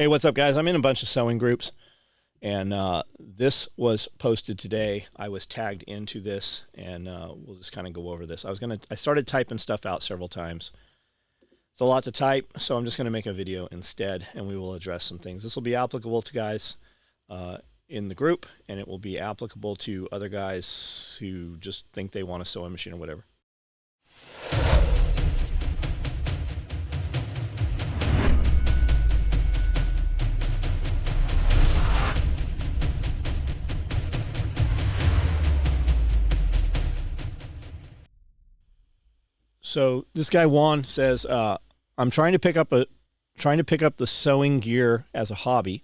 Hey, what's up, guys? I'm in a bunch of sewing groups, and this was posted today. I was tagged into this, and we'll just kind of go over this. I started typing stuff out several times. It's a lot to type, so I'm just going to make a video instead, and we will address some things. This will be applicable to guys in the group, and it will be applicable to other guys who just think they want a sewing machine or whatever. So this guy Juan says, "I'm trying to pick up the sewing gear as a hobby,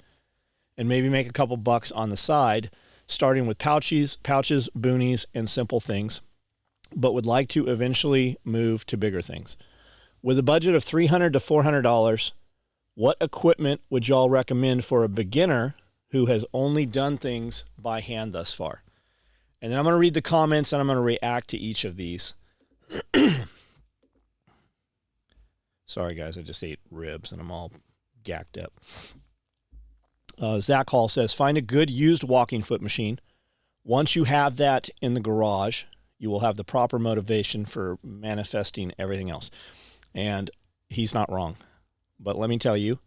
and maybe make a couple bucks on the side, starting with pouches, boonies, and simple things, but would like to eventually move to bigger things. With a budget of $300 to $400, what equipment would y'all recommend for a beginner who has only done things by hand thus far?" And then I'm going to read the comments and I'm going to react to each of these. Sorry, guys, I just ate ribs and I'm all gacked up. Zack Hall says, find a good used walking foot machine. Once you have that in the garage, you will have the proper motivation for manifesting everything else. And he's not wrong. But let me tell you,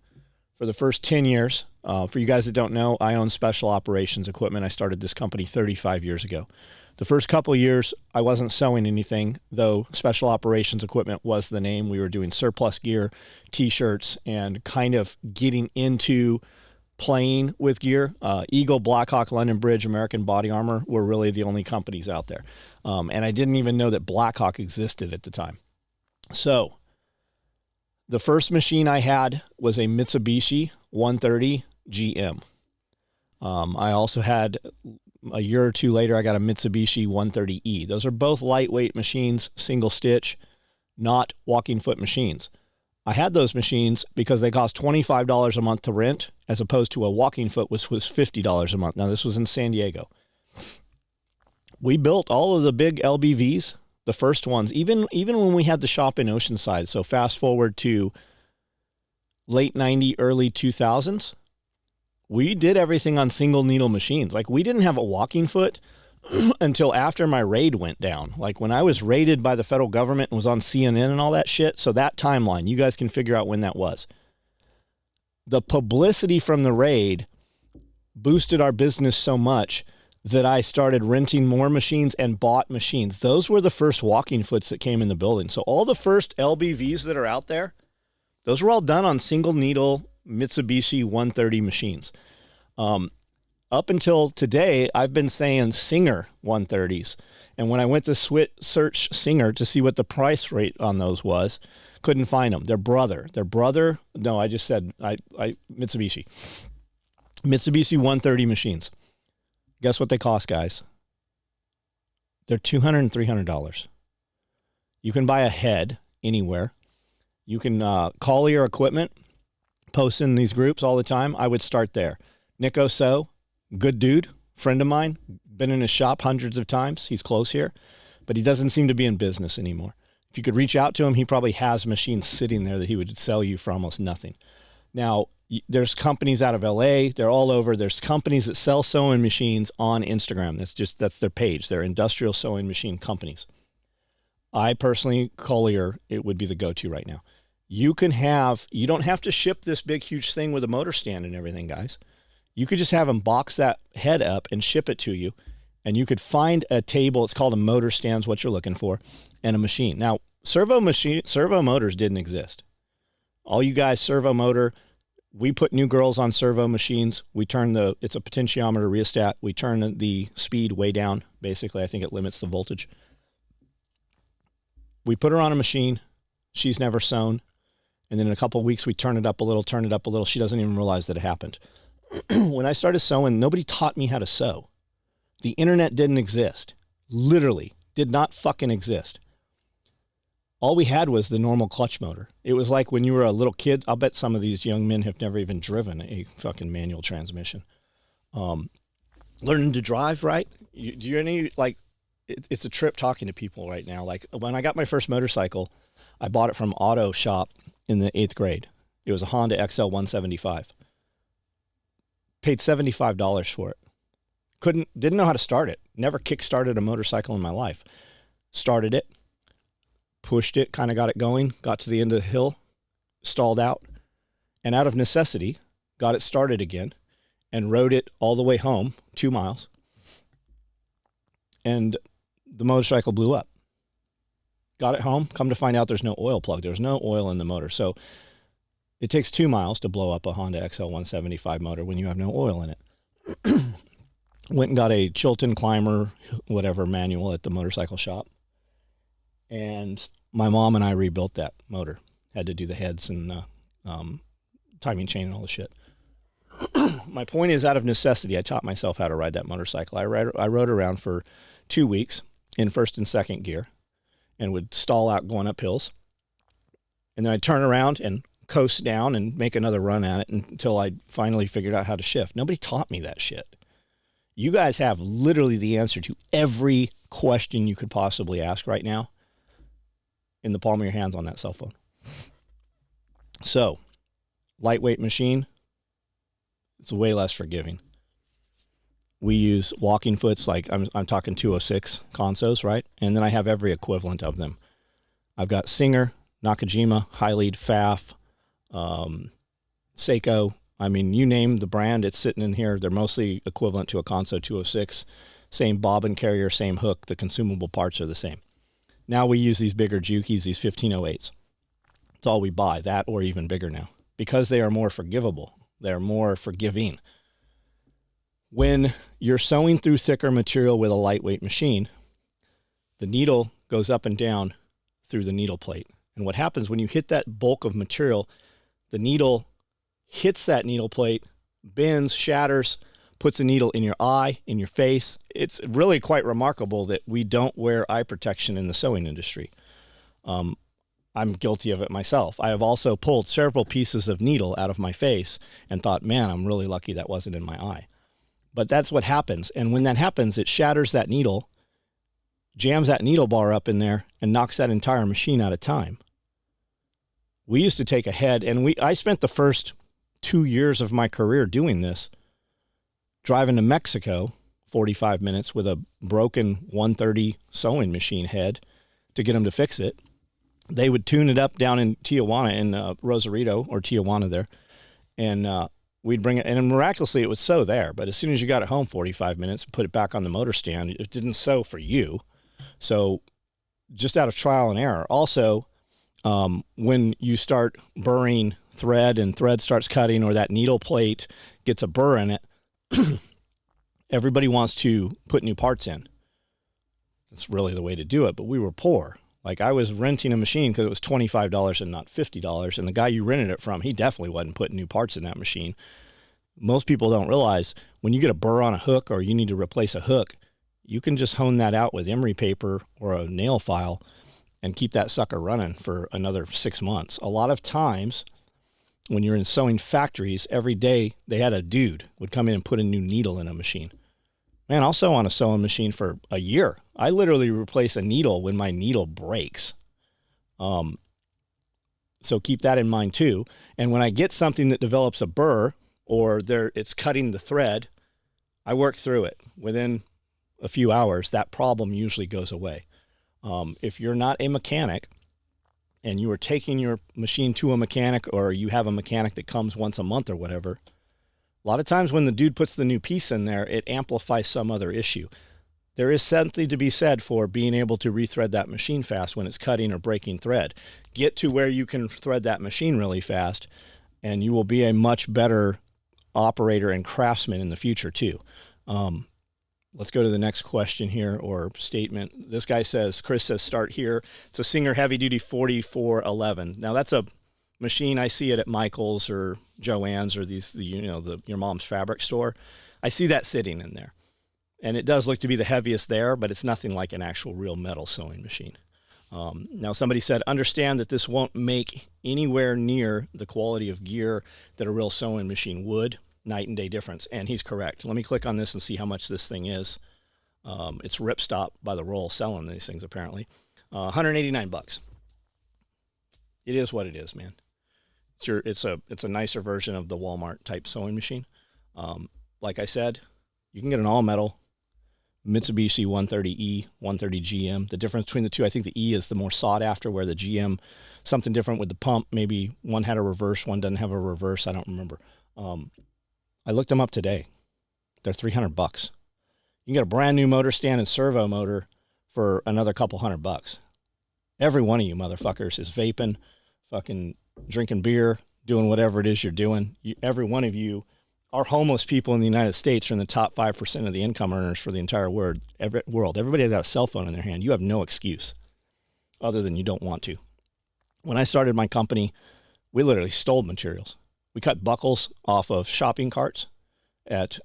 for the first 10 years, for you guys that don't know, I own special operations equipment. I started this company 35 years ago. The first couple of years, I wasn't sewing anything, though special operations equipment was the name. We were doing surplus gear, T-shirts, and kind of getting into playing with gear. Eagle, Blackhawk, London Bridge, American Body Armor were really the only companies out there. And I didn't even know that Blackhawk existed at the time. So the first machine I had was a Mitsubishi 130 GM. I also had, a year or two later, I got a Mitsubishi 130E. Those are both lightweight machines, single stitch, not walking foot machines. I had those machines because they cost $25 a month to rent, as opposed to a walking foot, which was $50 a month. Now, this was in San Diego. We built all of the big LBVs, the first ones, even when we had the shop in Oceanside. So fast forward to late 90s, early 2000s. We did everything on single needle machines. Like, we didn't have a walking foot until after my raid went down. Like, when I was raided by the federal government and was on CNN and all that shit. So that timeline, you guys can figure out when that was. The publicity from the raid boosted our business so much that I started renting more machines and bought machines. Those were the first walking foots that came in the building. So all the first LBVs that are out there, those were all done on single needle Mitsubishi 130 machines. Up until today, I've been saying Singer 130s. And when I went to search Singer to see what the price rate on those was, couldn't find them. Their brother, no, I just said Mitsubishi 130 machines. Guess what they cost, guys? They're $200 and $300. You can buy a head anywhere. You can call your equipment, post in these groups all the time. I would start there. Nico So, good dude, friend of mine, been in his shop hundreds of times. He's close here, but he doesn't seem to be in business anymore. If you could reach out to him, he probably has machines sitting there that he would sell you for almost nothing. Now, there's companies out of LA, they're all over. There's companies that sell sewing machines on Instagram. That's their page. They're industrial sewing machine companies. I personally, Collier, it would be the go-to right now. You don't have to ship this big, huge thing with a motor stand and everything, guys. You could just have them box that head up and ship it to you. And you could find a table. It's called a motor stand, is what you're looking for, and a machine. Now, servo motors didn't exist. All you guys, servo motor, we put new girls on servo machines. We turn it's a potentiometer rheostat. We turn the speed way down. Basically, I think it limits the voltage. We put her on a machine. She's never sewn. And then in a couple of weeks, we turn it up a little. She doesn't even realize that it happened. When I started sewing, nobody taught me how to sew. The internet didn't exist. Literally did not fucking exist. All we had was the normal clutch motor. It was like when you were a little kid. I'll bet some of these young men have never even driven a fucking manual transmission. Learning to drive, right? It's a trip talking to people right now. Like, when I got my first motorcycle, I bought it from Auto Shop in the 8th grade. It was a Honda XL 175. Paid $75 for it. Didn't know how to start it. Never kick-started a motorcycle in my life. Started it, pushed it, kind of got it going, got to the end of the hill, stalled out, and out of necessity, got it started again and rode it all the way home, 2 miles. And the motorcycle blew up. Got it home, come to find out there's no oil plug. There's no oil in the motor. So it takes 2 miles to blow up a Honda XL 175 motor when you have no oil in it. Went and got a Chilton Climber, whatever, manual at the motorcycle shop. And my mom and I rebuilt that motor. Had to do the heads and timing chain and all the shit. My point is, out of necessity, I taught myself how to ride that motorcycle. I rode around for 2 weeks in first and second gear and would stall out going up hills. And then I'd turn around and coast down and make another run at it until I finally figured out how to shift. Nobody taught me that shit. You guys have literally the answer to every question you could possibly ask right now in the palm of your hands on that cell phone. So, lightweight machine, it's way less forgiving. We use walking foots, like I'm talking 206 consos, right? And then I have every equivalent of them. I've got Singer, Nakajima, High Lead, Pfaff, Seiko. I mean, you name the brand, it's sitting in here. They're mostly equivalent to a Conso 206. Same bobbin carrier, same hook. The consumable parts are the same. Now we use these bigger Jukis, these 1508s. It's all we buy, that or even bigger now, because they are more forgivable. They're more forgiving. When you're sewing through thicker material with a lightweight machine, the needle goes up and down through the needle plate. And what happens when you hit that bulk of material, the needle hits that needle plate, bends, shatters, puts a needle in your eye, in your face. It's really quite remarkable that we don't wear eye protection in the sewing industry. I'm guilty of it myself. I have also pulled several pieces of needle out of my face and thought, man, I'm really lucky that wasn't in my eye. But that's what happens. And when that happens, it shatters that needle, jams that needle bar up in there, and knocks that entire machine out of time. We used to take a head, and I spent the first 2 years of my career doing this, driving to Mexico, 45 minutes with a broken 130 sewing machine head to get them to fix it. They would tune it up down in Tijuana, in Rosarito, or Tijuana there, and we'd bring it, and miraculously it would sew there. But as soon as you got it home, 45 minutes, put it back on the motor stand, it didn't sew for you. So just out of trial and error. Also, when you start burring thread and thread starts cutting, or that needle plate gets a burr in it, everybody wants to put new parts in. That's really the way to do it, but we were poor. Like, I was renting a machine because it was $25 and not $50, and the guy you rented it from, he definitely wasn't putting new parts in that machine. Most people don't realize when you get a burr on a hook or you need to replace a hook, you can just hone that out with emery paper or a nail file and keep that sucker running for another 6 months. A lot of times when you're in sewing factories, every day they had a dude would come in and put a new needle in a machine. Man, I'll sew on a sewing machine for a year. I literally replace a needle when my needle breaks. So keep that in mind too. And when I get something that develops a burr, or it's cutting the thread, I work through it. Within a few hours, that problem usually goes away. If you're not a mechanic and you are taking your machine to a mechanic, or you have a mechanic that comes once a month or whatever, a lot of times when the dude puts the new piece in there, it amplifies some other issue. There is something to be said for being able to rethread that machine fast when it's cutting or breaking thread. Get to where you can thread that machine really fast, and you will be a much better operator and craftsman in the future too. Let's go to the next question here, or statement. This guy says, Chris says, start here. It's a Singer Heavy Duty 4411. Now that's a machine. I see it at Michael's or Joann's or your mom's fabric store. I see that sitting in there. And it does look to be the heaviest there, but it's nothing like an actual real metal sewing machine. Now somebody said, understand that this won't make anywhere near the quality of gear that a real sewing machine would. Night and day difference. And he's correct. Let me click on this and see how much this thing is. It's ripstop by the roll selling these things apparently. $189. It is what it is, man. It's a nicer version of the Walmart type sewing machine. Like I said, you can get an all-metal Mitsubishi 130E, 130 GM. The difference between the two, I think the E is the more sought after, where the GM, something different with the pump. Maybe one had a reverse, one doesn't have a reverse. I don't remember. I looked them up today. They're $300. You can get a brand new motor stand and servo motor for another couple $100. Every one of you motherfuckers is vaping, fucking drinking beer, doing whatever it is you're doing. Every one of you are homeless people in the United States are in the top 5% of the income earners for the entire world. Everybody has got a cell phone in their hand. You have no excuse other than you don't want to. When I started my company, we literally stole materials. We cut buckles off of shopping carts at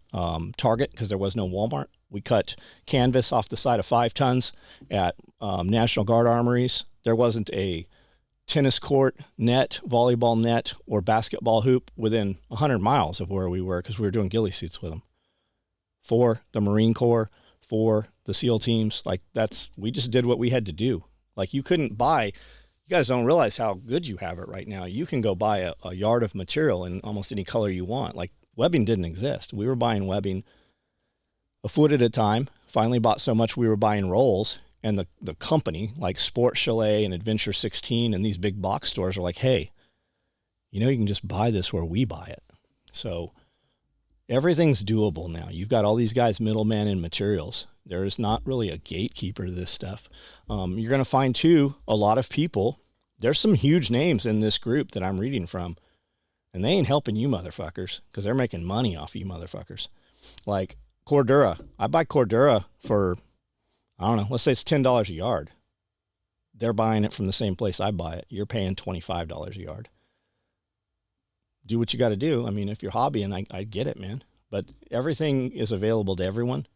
Target because there was no Walmart. We cut canvas off the side of 5 tons at National Guard armories. There wasn't a tennis court, net, volleyball net, or basketball hoop within 100 miles of where we were because we were doing ghillie suits with them. For the Marine Corps, for the SEAL teams, we just did what we had to do. Like, you couldn't buy, you guys don't realize how good you have it right now. You can go buy a yard of material in almost any color you want. Like, webbing didn't exist. We were buying webbing a foot at a time. Finally bought so much we were buying rolls. And the company, like Sport Chalet and Adventure 16 and these big box stores are like, hey, you can just buy this where we buy it. So everything's doable now. You've got all these guys, middlemen in materials. There is not really a gatekeeper to this stuff. You're going to find, too, a lot of people. There's some huge names in this group that I'm reading from, and they ain't helping you motherfuckers because they're making money off of you motherfuckers. Like Cordura. I buy Cordura for, I don't know, let's say it's $10 a yard. They're buying it from the same place I buy it. You're paying $25 a yard. Do what you got to do. I mean, if you're hobbying, I get it, man. But everything is available to everyone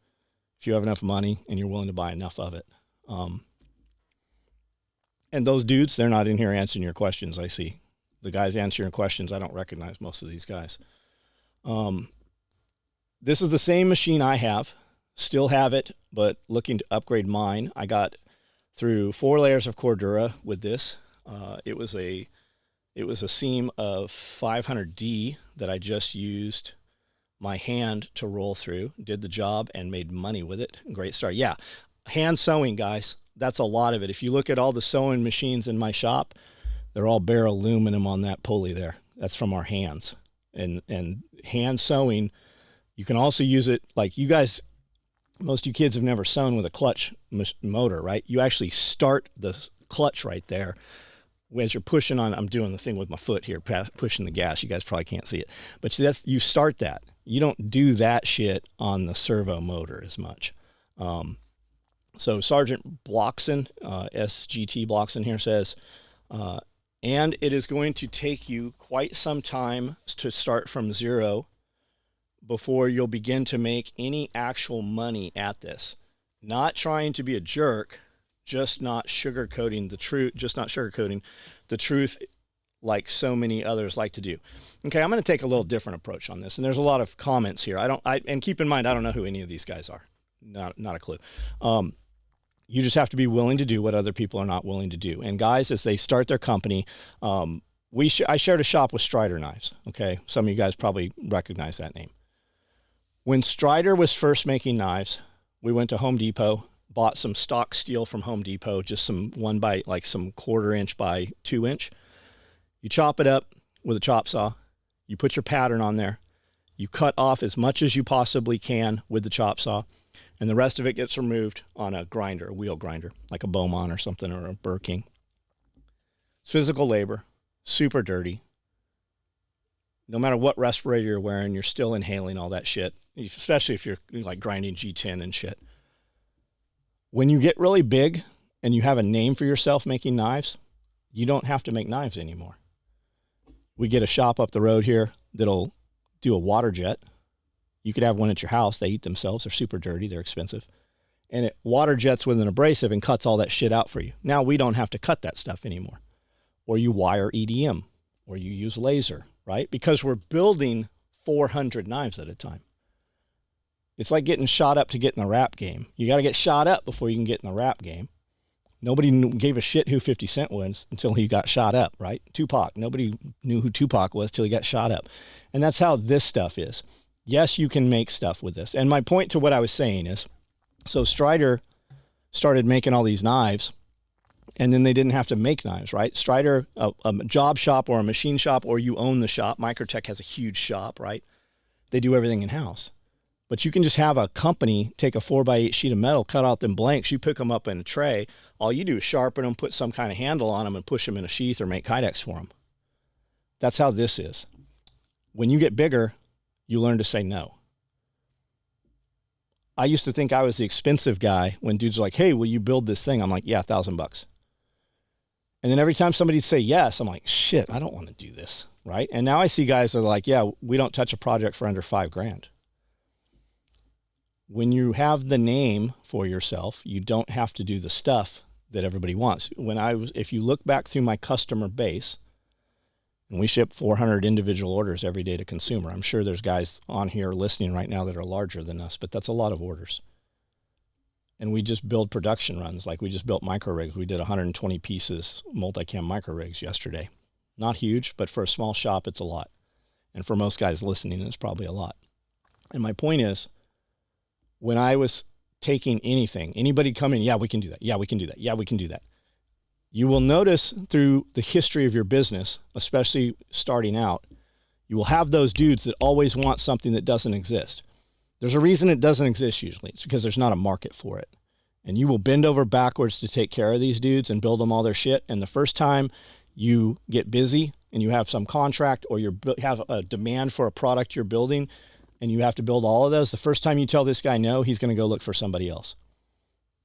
if you have enough money and you're willing to buy enough of it. And those dudes, they're not in here answering your questions, I see. The guys answering questions, I don't recognize most of these guys. This is the same machine I have. Still have it, but looking to upgrade mine. I got through 4 layers of Cordura with this. It was a seam of 500D that I just used my hand to roll through, did the job, and made money with it. Great start. Yeah, hand sewing, guys. That's a lot of it. If you look at all the sewing machines in my shop, they're all bare aluminum on that pulley there. That's from our hands. And hand sewing, you can also use it, like you guys, most of you kids have never sewn with a clutch motor, right? You actually start the clutch right there. As you're pushing on, I'm doing the thing with my foot here, pushing the gas. You guys probably can't see it. But you start that. You don't do that shit on the servo motor as much. So Sergeant Bloxon, SGT Bloxon here says, and it is going to take you quite some time to start from zero before you'll begin to make any actual money at this. Not trying to be a jerk, just not sugarcoating the truth like so many others like to do. Okay, I'm going to take a little different approach on this, and there's a lot of comments here. And keep in mind, I don't know who any of these guys are. Not a clue. You just have to be willing to do what other people are not willing to do. And guys, as they start their company, I shared a shop with Strider Knives. Okay, some of you guys probably recognize that name. When Strider was first making knives, we went to Home Depot, bought some stock steel from Home Depot, just some 1/4 inch by 2 inch. You chop it up with a chop saw. You put your pattern on there. You cut off as much as you possibly can with the chop saw, and the rest of it gets removed on a grinder, a wheel grinder, like a Beaumont or something, or a Burr King. It's physical labor, super dirty. No matter what respirator you're wearing, you're still inhaling all that shit, especially if you're like grinding G10 and shit. When you get really big and you have a name for yourself making knives, you don't have to make knives anymore. We get a shop up the road here that'll do a water jet. You could have one at your house. They eat themselves. They're super dirty. They're expensive. And it water jets with an abrasive and cuts all that shit out for you. Now we don't have to cut that stuff anymore. Or you wire EDM, or you use laser, right? Because we're building 400 knives at a time. It's like getting shot up to get in the rap game. You got to get shot up before you can get in the rap game. Nobody gave a shit who 50 Cent was until he got shot up, right? Tupac. Nobody knew who Tupac was till he got shot up. And that's how this stuff is. yes, you can make stuff with this. And my point to what I was saying is, so Strider started making all these knives, and then they didn't have to make knives, right? Strider, a job shop or a machine shop, or you own the shop. Microtech has a huge shop, right? They do everything in-house. But you can just have a company take a 4x8 sheet of metal, cut out them blanks, you pick them up in a tray. All you do is sharpen them, put some kind of handle on them, and push them in a sheath or make kydex for them. That's how this is. When you get bigger, you learn to say no. I used to think I was the expensive guy when dudes are like, hey, will you build this thing? I'm like, yeah, $1,000. And then every time somebody'd say yes, I'm like, shit, I don't want to do this, right? And now I see guys that are like, yeah, we don't touch a project for under $5,000. When you have the name for yourself, you don't have to do the stuff that everybody wants. If you look back through my customer base, and we ship 400 individual orders every day to consumer. I'm sure there's guys on here listening right now that are larger than us, but that's a lot of orders. And we just build production runs. Like we just built micro rigs. We did 120 pieces multicam micro rigs yesterday. Not huge, but for a small shop, it's a lot. And for most guys listening, it's probably a lot. And my point is, when I was taking anything, anybody come in, yeah, we can do that. Yeah, we can do that. Yeah, we can do that. You will notice through the history of your business, especially starting out, you will have those dudes that always want something that doesn't exist. There's a reason it doesn't exist usually. It's because there's not a market for it. And you will bend over backwards to take care of these dudes and build them all their shit. And the first time you get busy and you have some contract or you have a demand for a product you're building and you have to build all of those, the first time you tell this guy no, he's going to go look for somebody else.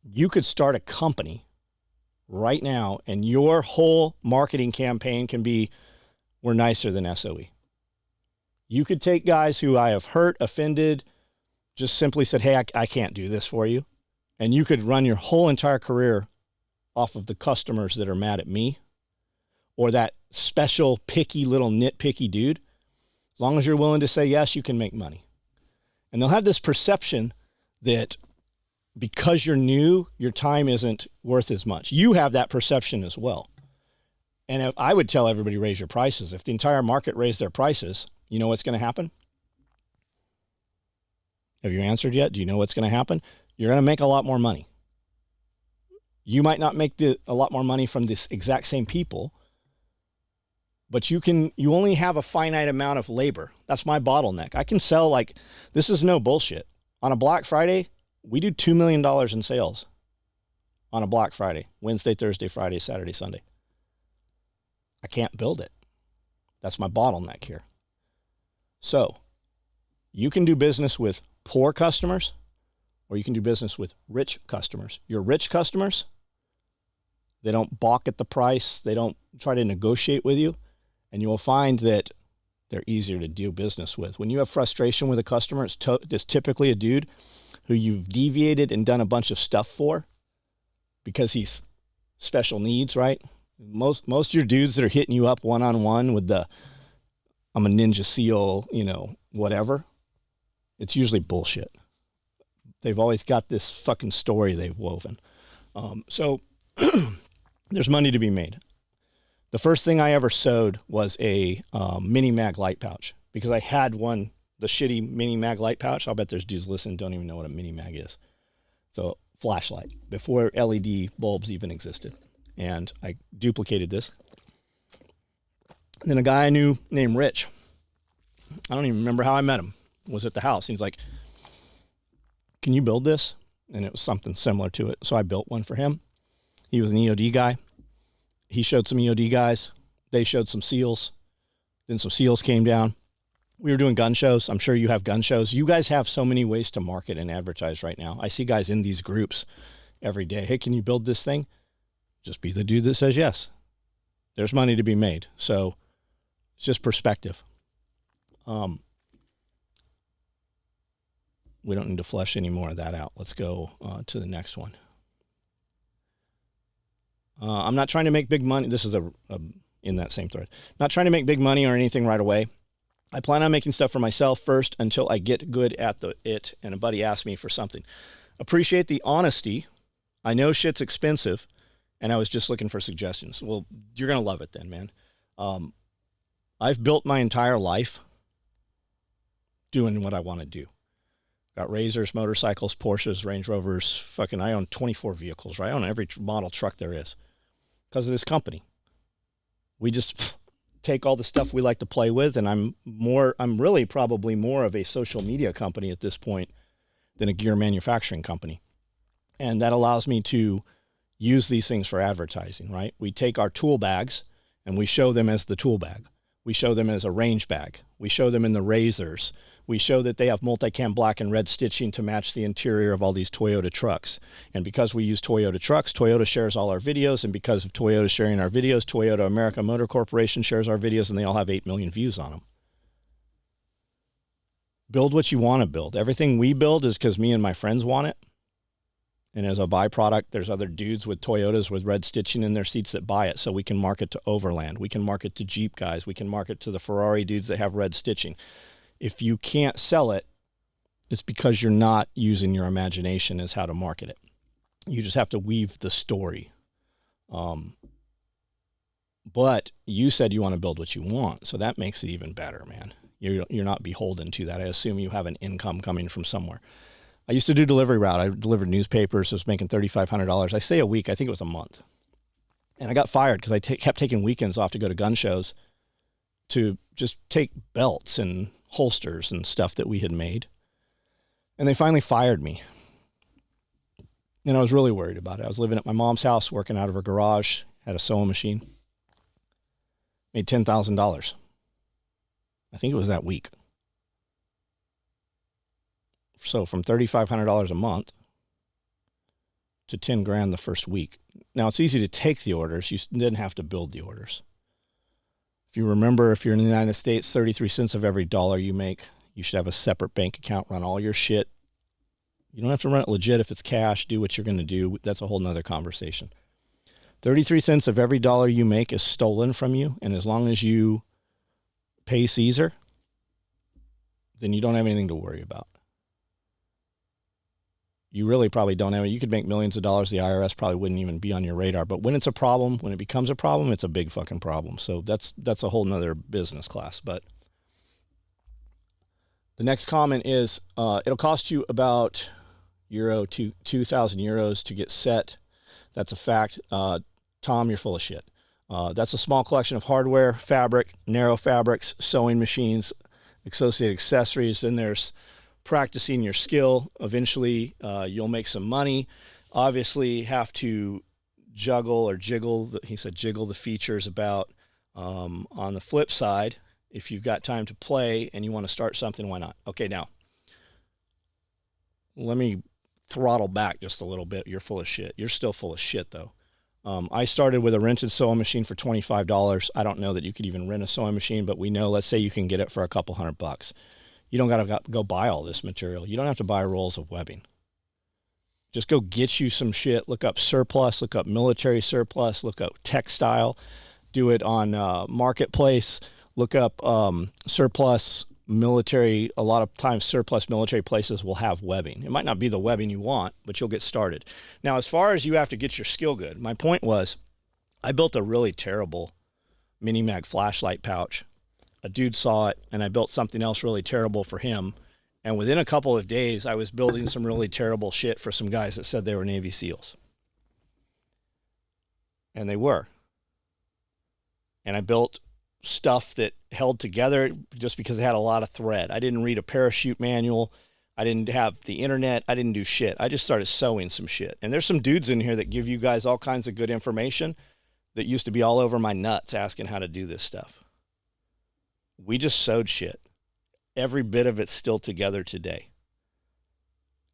You could start a company right now, and your whole marketing campaign can be, we're nicer than SOE. You could take guys who I have hurt, offended, just simply said, hey, I can't do this for you. And you could run your whole entire career off of the customers that are mad at me or that special, picky, little nitpicky dude. As long as you're willing to say yes, you can make money. And they'll have this perception that because you're new, your time isn't worth as much. You have that perception as well. And if I would tell everybody, raise your prices. If the entire market raised their prices, you know what's going to happen? Have you answered yet? Do you know what's going to happen? You're going to make a lot more money. You might not make a lot more money from this exact same people, but you only have a finite amount of labor. That's my bottleneck. I can sell this is no bullshit. On a Black Friday, we do $2 million in sales on a Black Friday, Wednesday, Thursday, Friday, Saturday, Sunday. I can't build it. That's my bottleneck here. So you can do business with poor customers or you can do business with rich customers. Your rich customers, they don't balk at the price. They don't try to negotiate with you. And you will find that they're easier to do business with. When you have frustration with a customer, it's typically a dude who you've deviated and done a bunch of stuff for because he's special needs, right? Most of your dudes that are hitting you up one-on-one with I'm a Ninja SEAL, whatever, it's usually bullshit. They've always got this fucking story they've woven. So there's money to be made. The first thing I ever sewed was a mini mag light pouch because I had one, the shitty mini mag light pouch. I'll bet there's dudes listening don't even know what a mini mag is. So flashlight before LED bulbs even existed. And I duplicated this. And then a guy I knew named Rich, I don't even remember how I met him, was at the house. He's like, can you build this? And it was something similar to it. So I built one for him. He was an EOD guy. He showed some EOD guys. They showed some SEALs. Then some SEALs came down. We were doing gun shows. I'm sure you have gun shows. You guys have so many ways to market and advertise right now. I see guys in these groups every day. Hey, can you build this thing? Just be the dude that says yes. There's money to be made. So it's just perspective. We don't need to flesh any more of that out. Let's go to the next one. I'm not trying to make big money. This is in that same thread. Not trying to make big money or anything right away. I plan on making stuff for myself first until I get good at it and a buddy asked me for something. Appreciate the honesty. I know shit's expensive and I was just looking for suggestions. Well, you're going to love it then, man. I've built my entire life doing what I want to do. Got razors, motorcycles, Porsches, Range Rovers. I own 24 vehicles, right? I own every model truck there is because of this company. We just take all the stuff we like to play with, and I'm really probably more of a social media company at this point than a gear manufacturing company. And that allows me to use these things for advertising, right? We take our tool bags and we show them as the tool bag. We show them as a range bag. We show them in the razors. We show that they have multicam black and red stitching to match the interior of all these Toyota trucks. And because we use Toyota trucks, Toyota shares all our videos. And because of Toyota sharing our videos, Toyota America Motor Corporation shares our videos, and they all have 8 million views on them. Build what you want to build. Everything we build is because me and my friends want it. And as a byproduct, there's other dudes with Toyotas with red stitching in their seats that buy it. So we can market to Overland. We can market to Jeep guys. We can market to the Ferrari dudes that have red stitching. If you can't sell it, it's because you're not using your imagination as how to market it. You just have to weave the story. But you said you want to build what you want. So that makes it even better, man. You're not beholden to that. I assume you have an income coming from somewhere. I used to do delivery route. I delivered newspapers. I was making $3,500. I say a week. I think it was a month. And I got fired because I kept taking weekends off to go to gun shows to just take belts and holsters and stuff that we had made. And they finally fired me. And I was really worried about it. I was living at my mom's house, working out of her garage, had a sewing machine. Made $10,000. I think it was that week. So from $3,500 a month to $10,000 the first week. Now it's easy to take the orders. You didn't have to build the orders. If you remember, if you're in the United States, 33 cents of every dollar you make, you should have a separate bank account, run all your shit. You don't have to run it legit if it's cash. Do what you're going to do. That's a whole nother conversation. 33 cents of every dollar you make is stolen from you. And as long as you pay Caesar, then you don't have anything to worry about. You really probably don't have it. You could make millions of dollars. The IRS probably wouldn't even be on your radar. But when it's a problem, when it becomes a problem, it's a big fucking problem. So that's a whole nother business class. But the next comment is, it'll cost you about €2,000 euros to get set. That's a fact. Tom, you're full of shit. That's a small collection of hardware, fabric, narrow fabrics, sewing machines, associated accessories. Then there's practicing your skill. Eventually, you'll make some money. Obviously, have to juggle the features about. On the flip side, if you've got time to play and you want to start something, why not? Okay, now, let me throttle back just a little bit. You're full of shit. You're still full of shit, though. I started with a rented sewing machine for $25. I don't know that you could even rent a sewing machine, but we know, let's say you can get it for a couple $100. You don't got to go buy all this material. You don't have to buy rolls of webbing. Just go get you some shit. Look up surplus, look up military surplus, look up textile. Do it on Marketplace. Look up surplus military. A lot of times surplus military places will have webbing. It might not be the webbing you want, but you'll get started. Now, as far as you have to get your skill good, my point was I built a really terrible Mini-Mag flashlight pouch. A dude saw it, and I built something else really terrible for him. And within a couple of days, I was building some really terrible shit for some guys that said they were Navy SEALs. And they were. And I built stuff that held together just because it had a lot of thread. I didn't read a parachute manual. I didn't have the internet. I didn't do shit. I just started sewing some shit. And there's some dudes in here that give you guys all kinds of good information that used to be all over my nuts asking how to do this stuff. We just sewed shit. Every bit of it's still together today.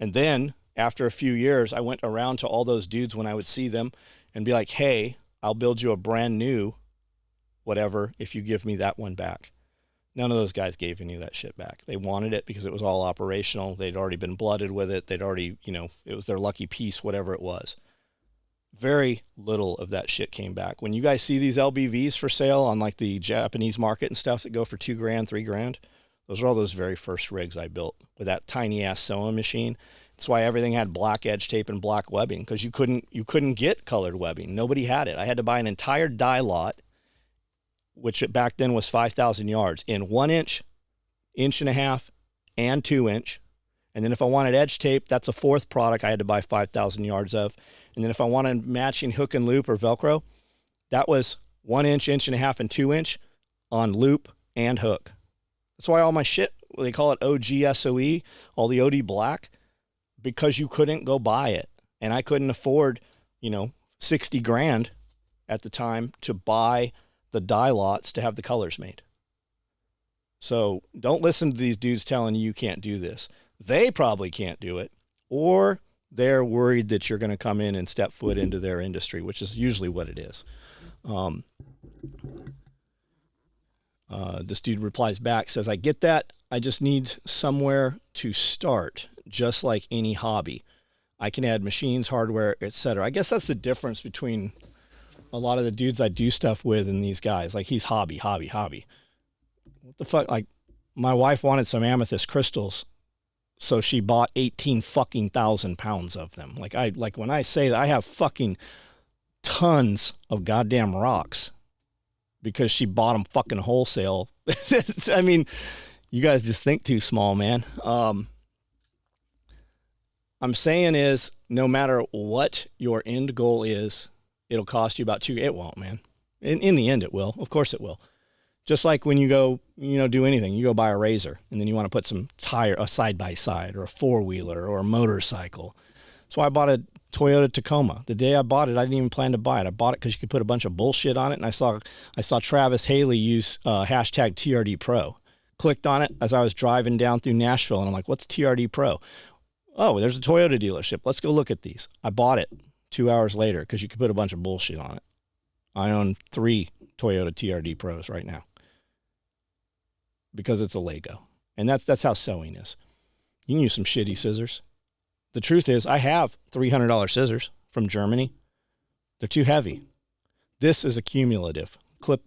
And then after a few years, I went around to all those dudes when I would see them and be like, hey, I'll build you a brand new whatever if you give me that one back. None of those guys gave any of that shit back. They wanted it because it was all operational. They'd already been blooded with it. They'd already, it was their lucky piece, whatever it was. Very little of that shit came back. When you guys see these LBVs for sale on like the Japanese market and stuff that go for $2,000, $3,000, those are all those very first rigs I built with that tiny ass sewing machine. That's why everything had black edge tape and black webbing, because you couldn't get colored webbing. Nobody had it. I had to buy an entire die lot, which back then was 5,000 yards, in 1 inch, inch and a half, and 2-inch. And then if I wanted edge tape, that's a fourth product I had to buy 5,000 yards of. And then if I wanted matching hook and loop or Velcro, that was 1 inch, 1.5 inch, and 2-inch on loop and hook. That's why all my shit, they call it OGSOE, all the OD black, because you couldn't go buy it. And I couldn't afford, 60 grand at the time to buy the dye lots to have the colors made. So don't listen to these dudes telling you can't do this. They probably can't do it, or they're worried that you're going to come in and step foot into their industry, which is usually what it is. This dude replies back, says, I get that. I just need somewhere to start, just like any hobby. I can add machines, hardware, etc. I guess that's the difference between a lot of the dudes I do stuff with and these guys. Like, he's hobby. What the fuck? Like, my wife wanted some amethyst crystals, so she bought 18,000 pounds of them. Like when I say that, I have fucking tons of goddamn rocks because she bought them fucking wholesale. I mean, you guys just think too small, man. I'm saying is, no matter what your end goal is, it'll cost you about it won't, man. In the end, it will. Of course it will. Just like when you go, do anything, you go buy a razor and then you want to put some tire, a side-by-side or a four-wheeler or a motorcycle. That's why I bought a Toyota Tacoma. The day I bought it, I didn't even plan to buy it. I bought it because you could put a bunch of bullshit on it. And I saw Travis Haley use hashtag TRD Pro. Clicked on it as I was driving down through Nashville. And I'm like, what's TRD Pro? Oh, there's a Toyota dealership. Let's go look at these. I bought it 2 hours later because you could put a bunch of bullshit on it. I own 3 Toyota TRD Pros right now because it's a Lego. And that's how sewing is. You can use some shitty scissors. The truth is, I have $300 scissors from Germany. They're too heavy. This is a cumulative.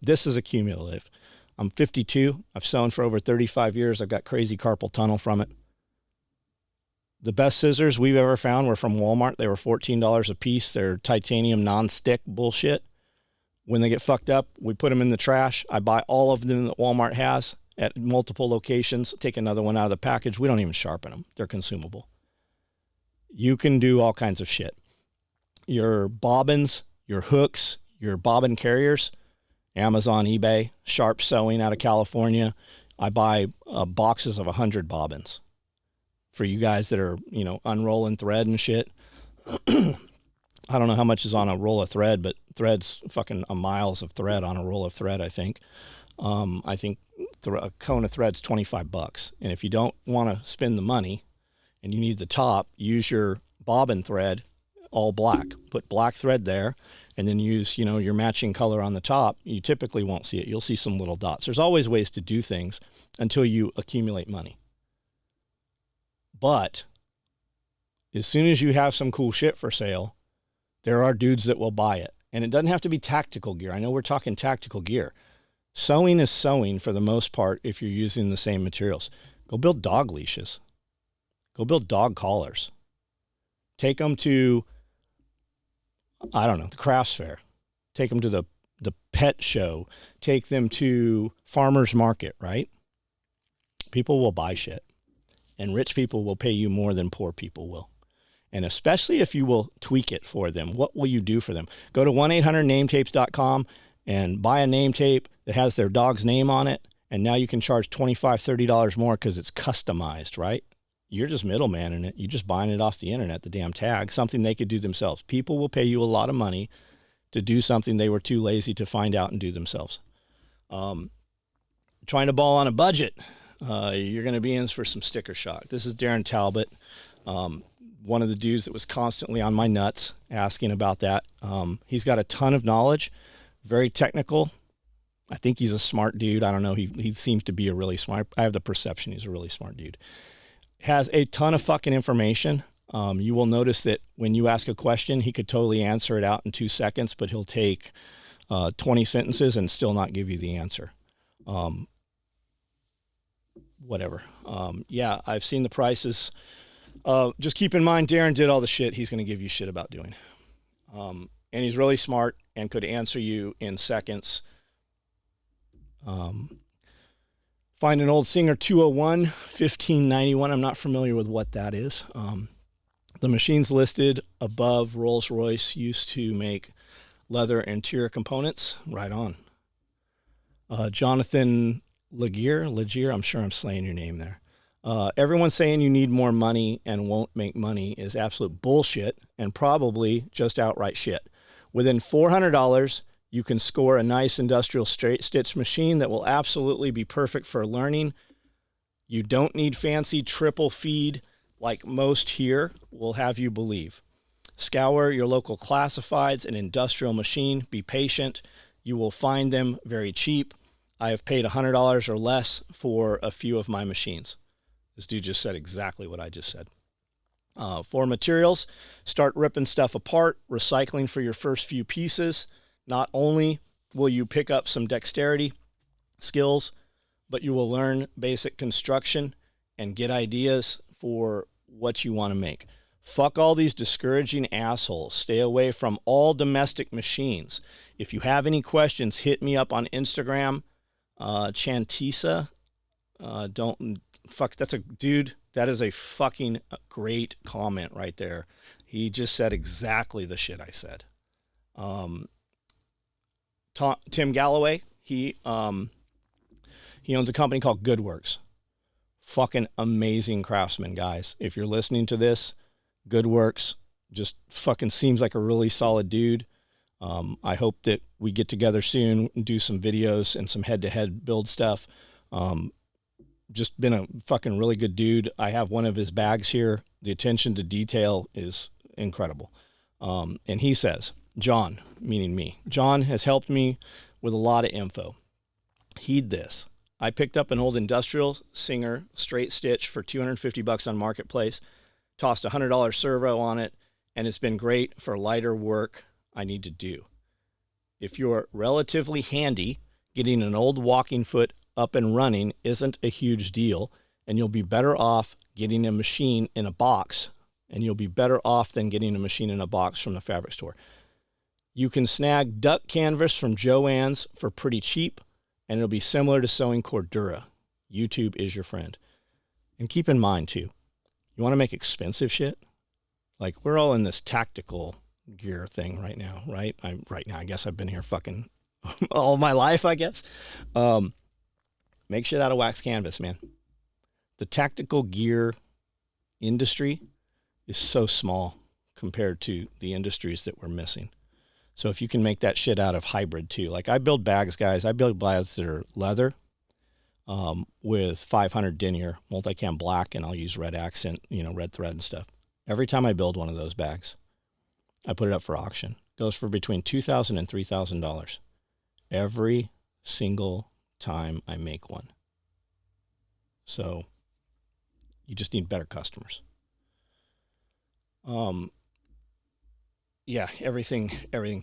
This is a cumulative. I'm 52. I've sewn for over 35 years. I've got crazy carpal tunnel from it. The best scissors we've ever found were from Walmart. They were $14 a piece. They're titanium non-stick bullshit. When they get fucked up, we put them in the trash. I buy all of them that Walmart has at multiple locations, take another one out of the package. We don't even sharpen them. They're consumable. You can do all kinds of shit. Your bobbins, your hooks, your bobbin carriers, Amazon, eBay, Sharp Sewing out of California. I buy boxes of 100 bobbins for you guys that are, unrolling thread and shit. I don't know how much is on a roll of thread, but thread's fucking miles of thread on a roll of thread, I think. I think a cone of thread's $25. And if you don't want to spend the money and you need the top, use your bobbin thread, all black. Put black thread there, and then use, your matching color on the top. You typically won't see it. You'll see some little dots. There's always ways to do things until you accumulate money. But as soon as you have some cool shit for sale, there are dudes that will buy it. And it doesn't have to be tactical gear. I know we're talking tactical gear. Sewing is sewing for the most part if you're using the same materials. Go build dog leashes. Go build dog collars. Take them to, the crafts fair. Take them to the pet show. Take them to farmer's market, right? People will buy shit. And rich people will pay you more than poor people will. And especially if you will tweak it for them, what will you do for them? Go to 1-800-NameTapes.com and buy a name tape that has their dog's name on it. And now you can charge $25, $30 more because it's customized, right? You're just middleman in it. You're just buying it off the internet, the damn tag, something they could do themselves. People will pay you a lot of money to do something they were too lazy to find out and do themselves. Trying to ball on a budget. You're going to be in for some sticker shock. This is Darren Talbot, one of the dudes that was constantly on my nuts asking about that. He's got a ton of knowledge, very technical. I think he's a smart dude. I don't know. He seems to be a really smart. I have the perception he's a really smart dude. Has a ton of fucking information. You will notice that when you ask a question, he could totally answer it out in 2 seconds, but he'll take 20 sentences and still not give you the answer. Whatever. Yeah, I've seen the prices. Just keep in mind, Darren did all the shit he's going to give you shit about doing. And he's really smart and could answer you in seconds. Find an old Singer 201, 1591. I'm not familiar with what that is. The machines listed above Rolls-Royce used to make leather interior components. Right on. Jonathan Legier, I'm sure I'm slaying your name there. Everyone saying you need more money and won't make money is absolute bullshit and probably just outright shit. Within $400, you can score a nice industrial straight stitch machine that will absolutely be perfect for learning. You don't need fancy triple feed like most here will have you believe. Scour your local classifieds and industrial machine. Be patient. You will find them very cheap. I have paid $100 or less for a few of my machines. This dude just said exactly what I just said. For materials, start ripping stuff apart, recycling for your first few pieces. Not only will you pick up some dexterity skills, but you will learn basic construction and get ideas for what you want to make. Fuck all these discouraging assholes. Stay away from all domestic machines. If you have any questions, hit me up on Instagram. Chantisa. That's a dude. That is a fucking great comment right there. He just said exactly the shit I said. Tim Galloway, he owns a company called Goodworks. Fucking amazing craftsman, guys. If you're listening to this, Goodworks just fucking seems like a really solid dude. I hope that we get together soon and do some videos and some head-to-head build stuff. Just been a fucking really good dude. I have one of his bags here. The attention to detail is incredible. And he says, John, meaning me, John has helped me with a lot of info. Heed this. I picked up an old industrial Singer straight stitch for $250 on Marketplace, tossed a $100 servo on it, and it's been great for lighter work I need to do. If you're relatively handy, getting an old walking foot up and running isn't a huge deal, and you'll be better off getting a machine in a box, and you'll be better off than getting a machine in a box from the fabric store. You can snag duck canvas from Joann's for pretty cheap, and it'll be similar to sewing Cordura. YouTube is your friend. And keep in mind, too, you want to make expensive shit? Like, we're all in this tactical gear thing right now, right? I guess I've been here fucking all my life, I guess. Make shit out of wax canvas, man. The tactical gear industry is so small compared to the industries that we're missing. So if you can make that shit out of hybrid too, like I build bags, guys. I build bags that are leather with 500 denier, multicam black, and I'll use red accent, red thread and stuff. Every time I build one of those bags, I put it up for auction. It goes for between $2,000 and $3,000 every single time I make one. So you just need better customers. Yeah, everything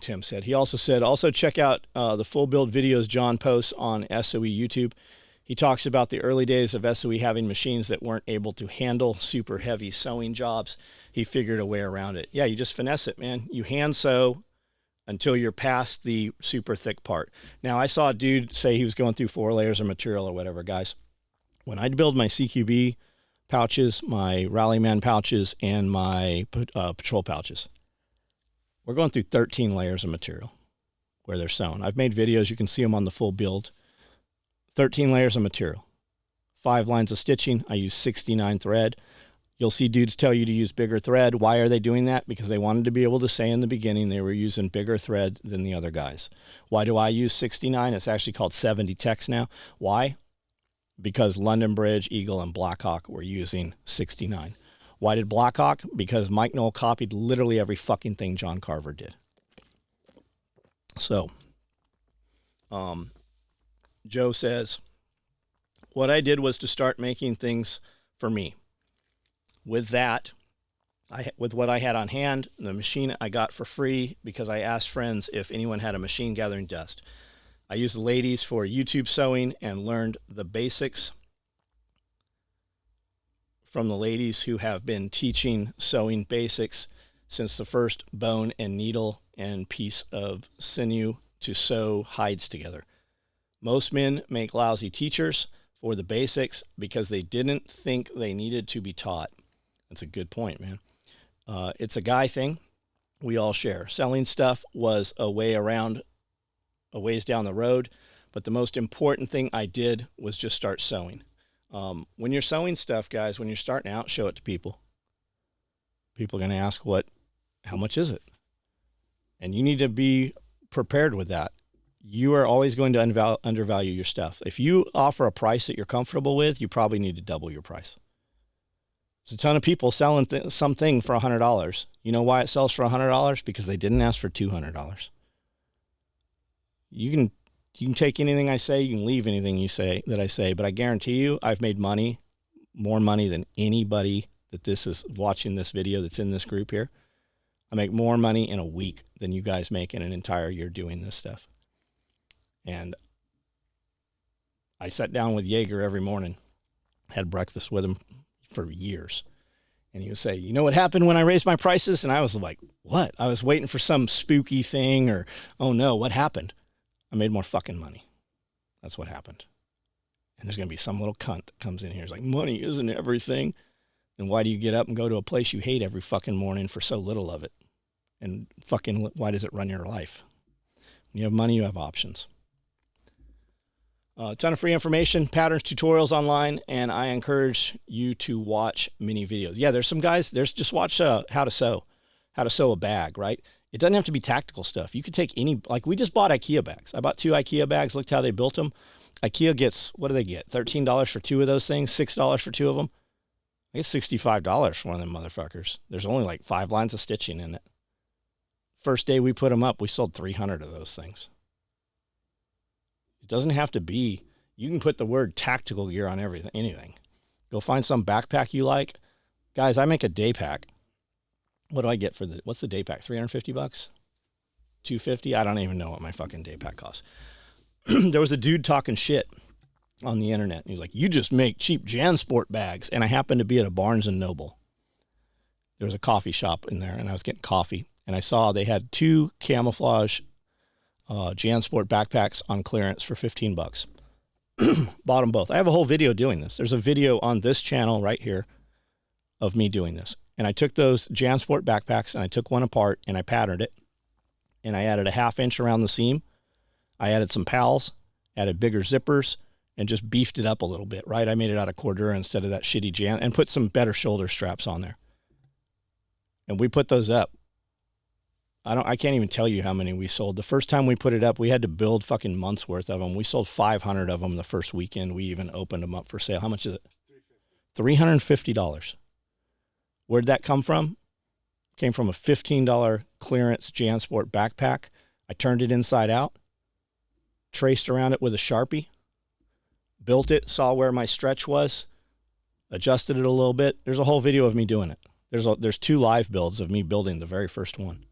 Tim said. He also said, check out the full build videos John posts on SOE YouTube. He talks about the early days of SOE having machines that weren't able to handle super heavy sewing jobs. He figured a way around it. Yeah, you just finesse it, man. You hand sew until you're past the super thick part. Now, I saw a dude say he was going through 4 layers of material or whatever, guys. When I build my CQB pouches, my Rallyman pouches, and my patrol pouches, we're going through 13 layers of material where they're sewn. I've made videos. You can see them on the full build. 13 layers of material. 5 lines of stitching. I use 69 thread. You'll see dudes tell you to use bigger thread. Why are they doing that? Because they wanted to be able to say in the beginning they were using bigger thread than the other guys. Why do I use 69? It's actually called 70 Tex now. Why? Because London Bridge, Eagle, and Blackhawk were using 69. Why did Blackhawk? Because Mike Knoll copied literally every fucking thing John Carver did. So, Joe says, what I did was to start making things for me. With that, with what I had on hand, the machine I got for free because I asked friends if anyone had a machine gathering dust. I used the ladies for YouTube sewing and learned the basics from the ladies who have been teaching sewing basics since the first bone and needle and piece of sinew to sew hides together. Most men make lousy teachers. for the basics because they didn't think they needed to be taught. That's a good point, man. It's a guy thing. We all share. Selling stuff was a way around, a ways down the road. But the most important thing I did was just start sewing. When you're sewing stuff, guys, when you're starting out, show it to people. People are going to ask, how much is it? And you need to be prepared with that. You are always going to undervalue your stuff. If you offer a price that you're comfortable with, you probably need to double your price. There's a ton of people selling something for $100. You know why it sells for $100? Because they didn't ask for $200. You can take anything I say, you can leave anything I say, but I guarantee you I've made money, more money than anybody that this is watching this video that's in this group here. I make more money in a week than you guys make in an entire year doing this stuff. And I sat down with Jaeger every morning, had breakfast with him for years. And he would say, you know what happened when I raised my prices? And I was like, what? I was waiting for some spooky thing or, oh no, what happened? I made more fucking money. That's what happened. And there's going to be some little cunt that comes in here. It's like, money isn't everything. Then why do you get up and go to a place you hate every fucking morning for so little of it? And fucking why does it run your life? When you have money, you have options. A ton of free information, patterns, tutorials online, and I encourage you to watch mini videos. Yeah, there's some guys, just watch how to sew a bag, right? It doesn't have to be tactical stuff. You could take like we just bought IKEA bags. I bought 2 IKEA bags, looked how they built them. IKEA gets, what do they get? $13 for 2 of those things, $6 for 2 of them. I get $65 for one of them motherfuckers. There's only like 5 lines of stitching in it. First day we put them up, we sold 300 of those things. It doesn't have to be, you can put the word tactical gear on anything. Go find some backpack you like. Guys, I make a day pack. What do I get what's the day pack? $350? $250? I don't even know what my fucking day pack costs. There was a dude talking shit on the internet. He's like, you just make cheap JanSport bags. And I happened to be at a Barnes & Noble. There was a coffee shop in there and I was getting coffee. And I saw they had 2 camouflage JanSport backpacks on clearance for $15. Bought them both. I have a whole video doing this. There's a video on this channel right here of me doing this. And I took those JanSport backpacks and I took one apart and I patterned it. And I added a 1/2 inch around the seam. I added some pals, added bigger zippers, and just beefed it up a little bit, right? I made it out of Cordura instead of that shitty Jan, and put some better shoulder straps on there. And we put those up. I can't even tell you how many we sold. The first time we put it up, we had to build fucking months worth of them. We sold 500 of them the first weekend. We even opened them up for sale. How much is it? $350. Where'd that come from? Came from a $15 clearance JanSport backpack. I turned it inside out, traced around it with a Sharpie, built it, saw where my stretch was, adjusted it a little bit. There's a whole video of me doing it. There's 2 live builds of me building the very first one.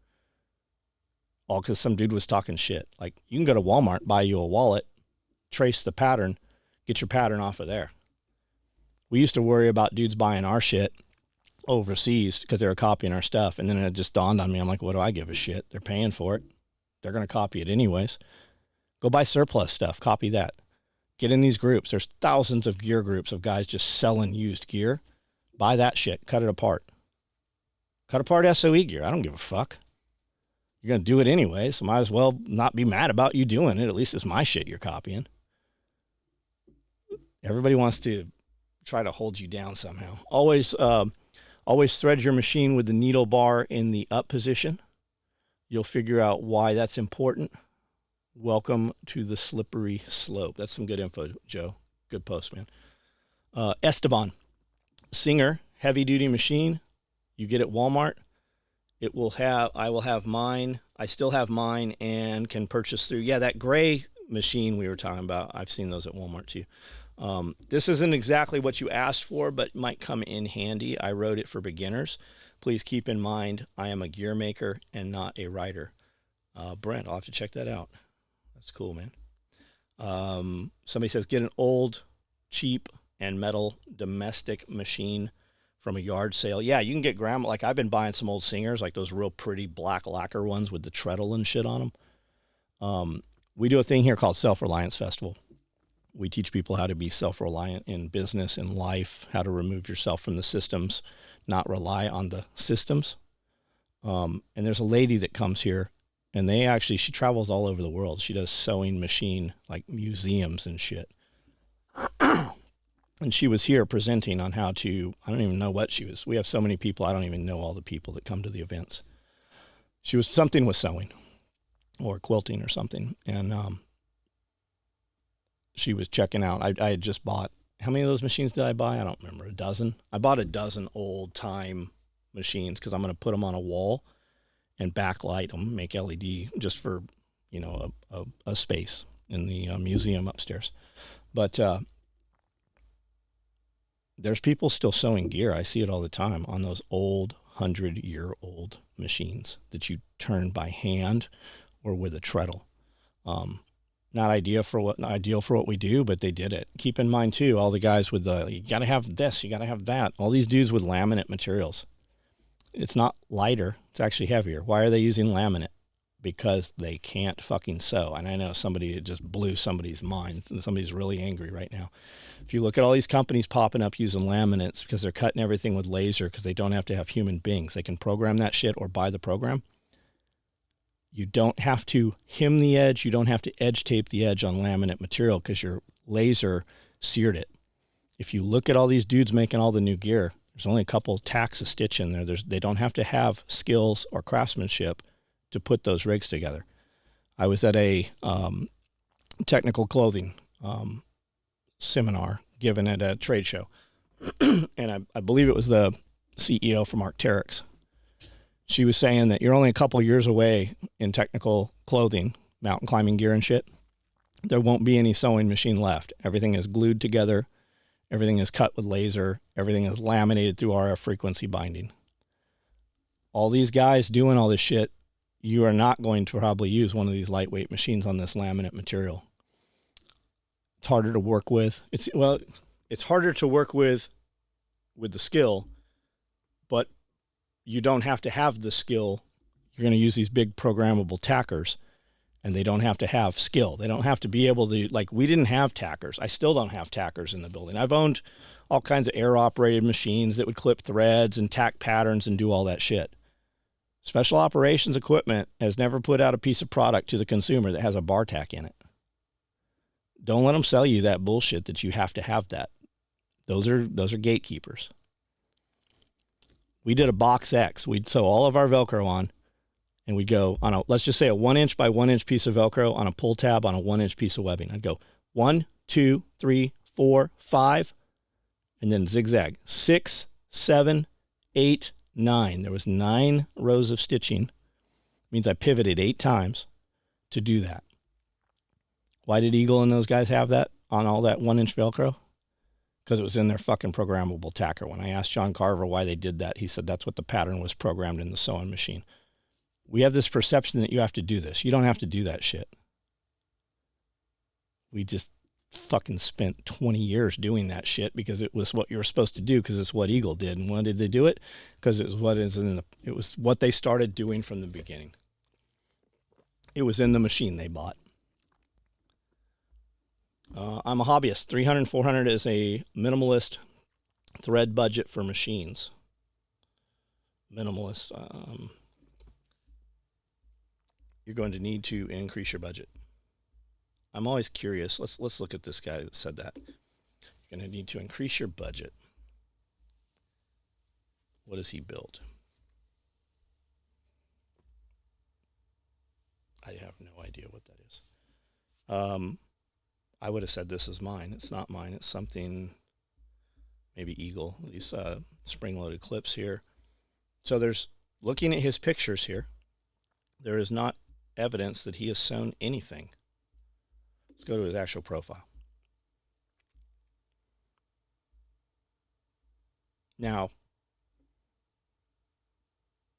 All because some dude was talking shit. Like, you can go to Walmart, buy you a wallet, trace the pattern, get your pattern off of there. We used to worry about dudes buying our shit overseas because they were copying our stuff. And then it just dawned on me. I'm like, what do I give a shit? They're paying for it. They're going to copy it anyways. Go buy surplus stuff. Copy that. Get in these groups. There's thousands of gear groups of guys just selling used gear. Buy that shit. Cut it apart. Cut apart SOE gear. I don't give a fuck. You're going to do it anyway, so might as well not be mad about you doing it. At least it's my shit you're copying. Everybody wants to try to hold you down somehow. Always thread your machine with the needle bar in the up position. You'll figure out why that's important. Welcome to the slippery slope. That's some good info, Joe. Good post, man. Esteban, Singer, heavy-duty machine. You get at Walmart. I will have mine. I still have mine and can purchase through. Yeah, that gray machine we were talking about. I've seen those at Walmart too. This isn't exactly what you asked for, but might come in handy. I wrote it for beginners. Please keep in mind, I am a gear maker and not a writer. Brent, I'll have to check that out. That's cool, man. Somebody says, get an old, cheap, and metal domestic machine from a yard sale. Yeah, you can get grandma. Like, I've been buying some old Singers, like those real pretty black lacquer ones with the treadle and shit on them. We do a thing here called Self-Reliance Festival. We teach people how to be self-reliant in business, in life, how to remove yourself from the systems, not rely on the systems. And there's a lady that comes here, and she travels all over the world. She does sewing machine, like museums and shit. And she was here presenting on how to, I don't even know what she was. We have so many people, I don't even know all the people that come to the events. She was something with sewing or quilting or something. And she was checking out. I had just bought, how many of those machines did I buy? I don't remember, a dozen. I bought a dozen old time machines because I'm going to put them on a wall and backlight them, make LED just for, a space in the museum upstairs. But there's people still sewing gear. I see it all the time on those old 100-year-old machines that you turn by hand or with a treadle. Not ideal for what we do, but they did it. Keep in mind too, all the guys with you got to have this, you got to have that. All these dudes with laminate materials. It's not lighter, it's actually heavier. Why are they using laminate? Because they can't fucking sew. And I know it just blew somebody's mind. Somebody's really angry right now. If you look at all these companies popping up using laminates because they're cutting everything with laser because they don't have to have human beings. They can program that shit or buy the program. You don't have to hem the edge. You don't have to edge tape the edge on laminate material because your laser seared it. If you look at all these dudes making all the new gear, there's only a couple tacks of stitch in there. They don't have to have skills or craftsmanship to put those rigs together. I was at a technical clothing seminar given at a trade show, and I believe it was the CEO from Arc'teryx. She was saying that you're only a couple years away in technical clothing, mountain climbing gear and shit. There won't be any sewing machine left. Everything is glued together. Everything is cut with laser. Everything is laminated through RF frequency binding. All these guys doing all this shit, you are not going to probably use one of these lightweight machines on this laminate material. It's harder to work with. It's harder to work with the skill, but you don't have to have the skill. You're going to use these big programmable tackers, and they don't have to have skill. They don't have to be able to, like, we didn't have tackers. I still don't have tackers in the building. I've owned all kinds of air-operated machines that would clip threads and tack patterns and do all that shit. Special operations equipment has never put out a piece of product to the consumer that has a bar tack in it. Don't let them sell you that bullshit that you have to have that. Those are gatekeepers. We did a box X. We'd sew all of our Velcro on, and we'd go on let's just say a 1 inch by 1 inch piece of Velcro on a pull tab on a 1 inch piece of webbing. I'd go 1, 2, 3, 4, 5, and then zigzag 6, 7, 8, 9. There was 9 rows of stitching. It means I pivoted 8 times to do that. Why did Eagle and those guys have that on all that 1 inch Velcro? Because it was in their fucking programmable tacker. When I asked John Carver why they did that, he said that's what the pattern was programmed in the sewing machine. We have this perception that you have to do this. You don't have to do that shit. We just fucking spent 20 years doing that shit because it was what you were supposed to do because it's what Eagle did. And when did they do it? Because it was what they started doing from the beginning. It was in the machine they bought. I'm a hobbyist. 300, 400 is a minimalist thread budget for machines. Minimalist. You're going to need to increase your budget. I'm always curious. Let's look at this guy that said that. You're going to need to increase your budget. What does he build? I have no idea what that is. I would have said this is mine. It's not mine. It's something, maybe Eagle. These spring-loaded clips here. So there's, looking at his pictures here, there is not evidence that he has sewn anything. Let's go to his actual profile. Now,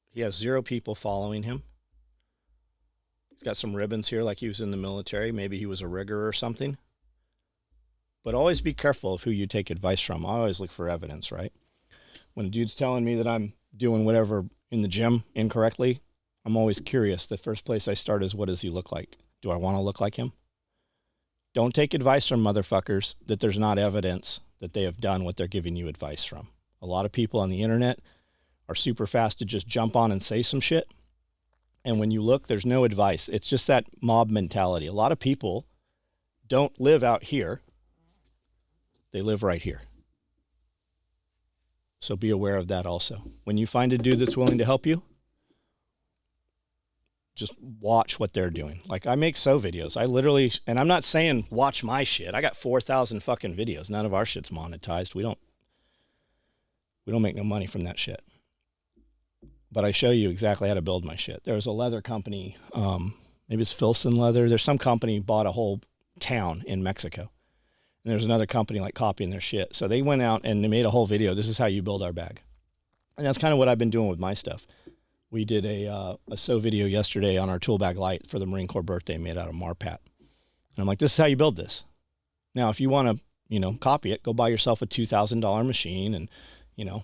he has 0 people following him. He's got some ribbons here like he was in the military. Maybe he was a rigger or something. But always be careful of who you take advice from. I always look for evidence, right? When a dude's telling me that I'm doing whatever in the gym incorrectly, I'm always curious. The first place I start is, what does he look like? Do I want to look like him? Don't take advice from motherfuckers that there's not evidence that they have done what they're giving you advice from. A lot of people on the internet are super fast to just jump on and say some shit. And when you look, there's no advice. It's just that mob mentality. A lot of people don't live out here. They live right here. So be aware of that also. When you find a dude that's willing to help you, just watch what they're doing. Like, I make sew videos. I literally, and I'm not saying watch my shit. I got 4,000 fucking videos. None of our shit's monetized. We don't make no money from that shit. But I show you exactly how to build my shit. There was a leather company, maybe it's Filson Leather. There's some company bought a whole town in Mexico. And there's another company like copying their shit. So they went out and they made a whole video. This is how you build our bag. And that's kind of what I've been doing with my stuff. We did a sew video yesterday on our tool bag light for the Marine Corps birthday made out of Marpat. And I'm like, this is how you build this. Now, if you want to, copy it, go buy yourself a $2,000 machine and, a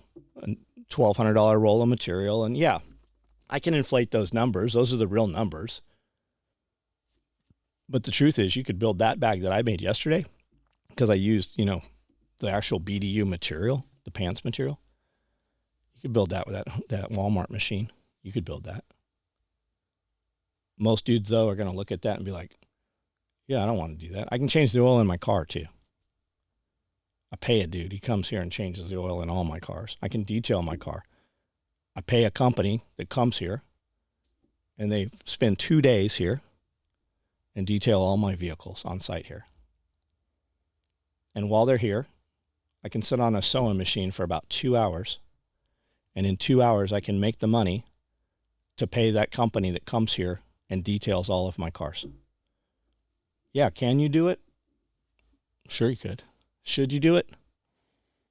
$1,200 roll of material. And yeah, I can inflate those numbers. Those are the real numbers. But the truth is, you could build that bag that I made yesterday because I used, the actual BDU material, the pants material. You could build that with that Walmart machine. You could build that. Most dudes, though, are going to look at that and be like, yeah, I don't want to do that. I can change the oil in my car, too. I pay a dude. He comes here and changes the oil in all my cars. I can detail my car. I pay a company that comes here, and they spend 2 days here and detail all my vehicles on site here. And while they're here, I can sit on a sewing machine for about 2 hours, and in 2 hours, I can make the money to pay that company that comes here and details all of my cars. Yeah, can you do it? Sure you could. Should you do it?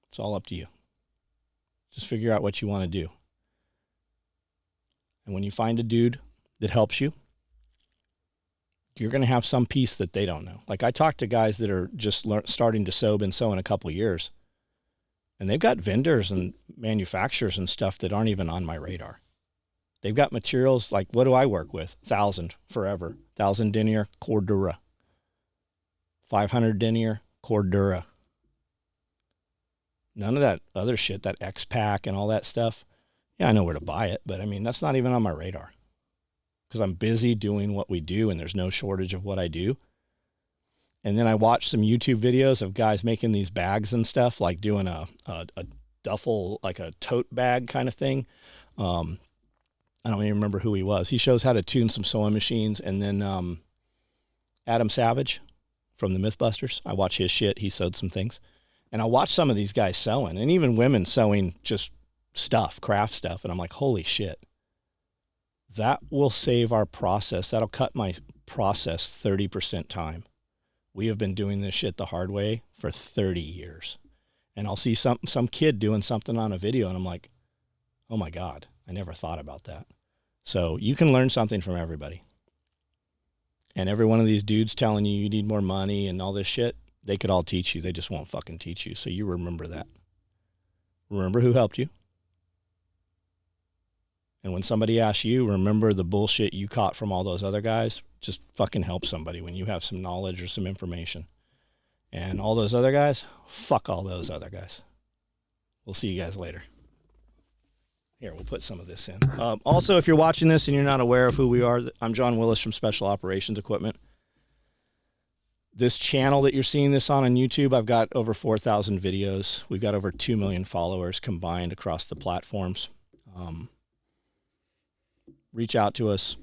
It's all up to you. Just figure out what you want to do. And when you find a dude that helps you, you're going to have some piece that they don't know. Like, I talk to guys that are just starting to sew, been sewing a couple of years, and they've got vendors and manufacturers and stuff that aren't even on my radar. They've got materials like, what do I work with? 1,000 forever. 1,000 denier, Cordura. 500 denier, Cordura. None of that other shit, that X-Pack and all that stuff. Yeah, I know where to buy it, but I mean, that's not even on my radar because I'm busy doing what we do and there's no shortage of what I do. And then I watch some YouTube videos of guys making these bags and stuff, like doing a duffel, like a tote bag kind of thing. I don't even remember who he was. He shows how to tune some sewing machines. And then Adam Savage from the Mythbusters, I watch his shit. He sewed some things. And I watch some of these guys sewing, and even women sewing just stuff, craft stuff. And I'm like, holy shit. That will save our process. That'll cut my process 30% time. We have been doing this shit the hard way for 30 years. And I'll see some kid doing something on a video, and I'm like, oh my God, I never thought about that. So you can learn something from everybody. And every one of these dudes telling you need more money and all this shit, they could all teach you. They just won't fucking teach you. So you remember that. Remember who helped you. And when somebody asks you, remember the bullshit you caught from all those other guys. Just fucking help somebody when you have some knowledge or some information. And all those other guys, fuck all those other guys. We'll see you guys later. Here, we'll put some of this in. Also, if you're watching this and you're not aware of who we are, I'm John Willis from Special Operations Equipment. This channel that you're seeing this on YouTube, I've got over 4,000 videos. We've got over 2 million followers combined across the platforms. Reach out to us.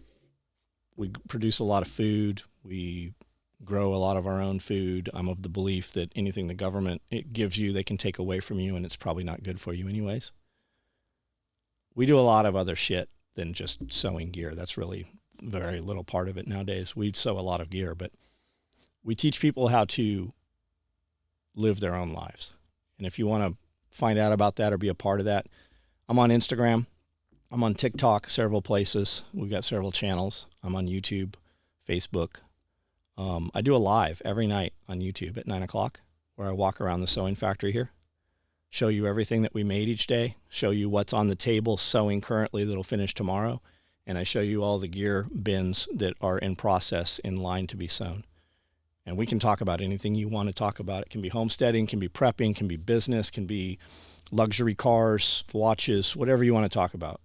We produce a lot of food. We grow a lot of our own food. I'm of the belief that anything the government it gives you, they can take away from you, and it's probably not good for you anyways. We do a lot of other shit than just sewing gear. That's really very little part of it nowadays. We sew a lot of gear, but we teach people how to live their own lives. And if you want to find out about that or be a part of that, I'm on Instagram. I'm on TikTok, several places. We've got several channels. I'm on YouTube, Facebook. I do a live every night on YouTube at 9 o'clock where I walk around the sewing factory here, show you everything that we made each day, show you what's on the table sewing currently that'll finish tomorrow, and I show you all the gear bins that are in process in line to be sewn. And we can talk about anything you want to talk about. It can be homesteading, can be prepping, can be business, can be luxury cars, watches, whatever you want to talk about.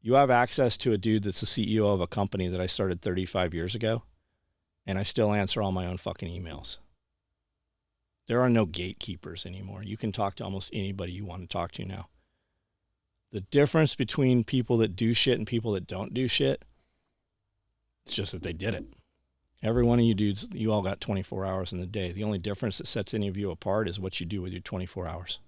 You have access to a dude that's the CEO of a company that I started 35 years ago, and I still answer all my own fucking emails. There are no gatekeepers anymore. You can talk to almost anybody you want to talk to now. The difference between people that do shit and people that don't do shit, it's just that they did it. Every one of you dudes, you all got 24 hours in the day. The only difference that sets any of you apart is what you do with your 24 hours.